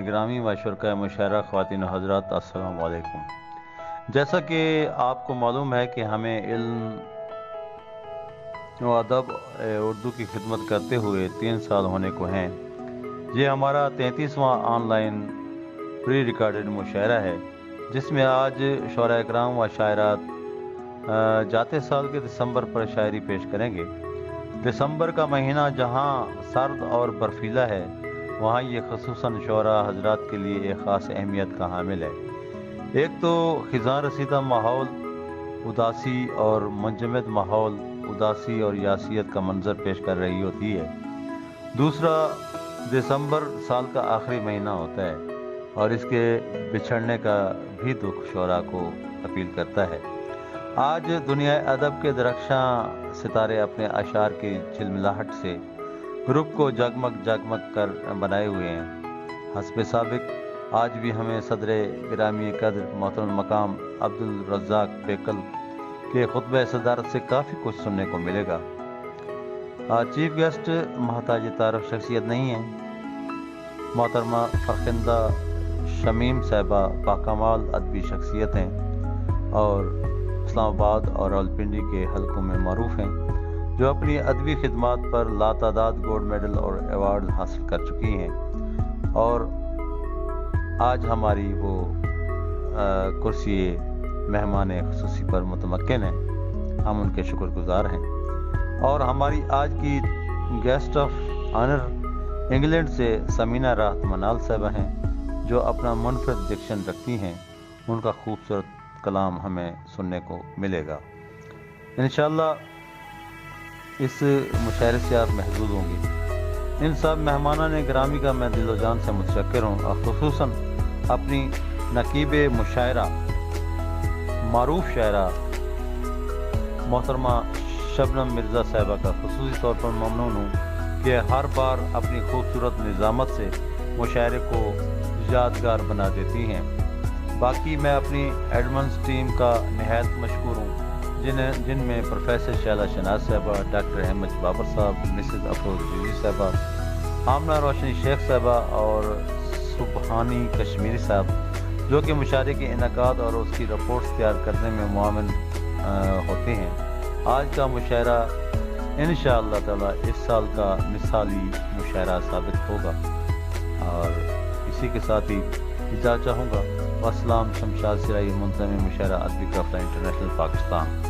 ग्रामी व शुरका मुशायरा ख्वातीन हज़रात अस्सलाम वालेकुम। जैसा कि आपको मालूम है कि हमें इल्म व अदब उर्दू की खिदमत करते हुए 3 साल होने को हैं। ये हमारा 33वां ऑनलाइन प्री रिकॉर्डेड मुशायरा है, जिसमें आज शुरा इकराम व शायरात जाते साल के दिसंबर पर शायरी पेश करेंगे। दिसंबर का महीना जहाँ सर्द और बर्फीला है, वहाँ ये खसूसन शुरा हजरात के लिए एक ख़ास अहमियत का हामिल है। एक तो खिज़ां रसीदा माहौल, उदासी और मुंजमद माहौल उदासी और यासियत का मंजर पेश कर रही होती है। दूसरा, दिसंबर साल का आखिरी महीना होता है और इसके बिछड़ने का भी दुख शुरा को अपील करता है। आज दुनिया अदब के दरख्शां सितारे अपने अशार की झिलमिलाहट से ग्रुप को जगमग जगमग कर बनाए हुए हैं। हस्ब साबिक आज भी हमें सदर गिरामी कद्र मोहतरम मकाम अब्दुल रज़्ज़ाक बेकल के खुतबे सदारत से काफ़ी कुछ सुनने को मिलेगा। चीफ गेस्ट महताज तारफ शख्सियत नहीं है। मोहतरमा फ़रखिंदा शमीम साहिबा बाकमाल अदबी शख्सियत हैं और इस्लामाबाद और रावलपिंडी के हलकों में मरूफ हैं, जो अपनी अदबी खिदमात पर लातादाद गोल्ड मेडल और अवार्ड हासिल कर चुकी हैं और आज हमारी वो कुर्सी मेहमान खुसूसी पर मुतमक्किन हैं। हम उनके शुक्रगुजार हैं। और हमारी आज की गेस्ट ऑफ ऑनर इंग्लैंड से समीना राहत मनाल साहबा हैं, जो अपना मुनफरद डिक्शन रखती हैं। उनका खूबसूरत कलाम हमें सुनने को मिलेगा। इंशाअल्लाह इस मुशायरे से आप महजूज होंगे। इन सब मेहमाना ने ग्रामी का मैं दिलो जान से मुतशक्किर हूँ और खुसूसन अपनी नकीब मुशायरा मारूफ शायरा मोहतरमा शबनम मिर्ज़ा साहिबा का खुसूसी तौर पर ममनून हूँ कि हर बार अपनी खूबसूरत निज़ामत से मुशायरे को यादगार बना देती हैं। बाकी मैं अपनी एडमंस टीम का नहायत मशकूर हूँ, जिनमें प्रोफेसर शैला शनाज साहिबा, डॉक्टर अहमद बाबर साहब, मिसेस अफरोज जीजी साहिबा, आमना रोशनी शेख साहिबा और सुबहानी कश्मीरी साहब, जो कि मुशायरे के इनकाद और उसकी रिपोर्ट्स तैयार करने में मुआविन होते हैं। आज का मुशायरा इंशाअल्लाह ताला इस साल का मिसाली मुशायरा साबित होगा और इसी के साथ ही इजाज़त चाहूँगा। वस्सलाम। शमशाद सिराई मुंतज़िम मुशायरा अदबी काफ़िला इंटरनेशनल पाकिस्तान।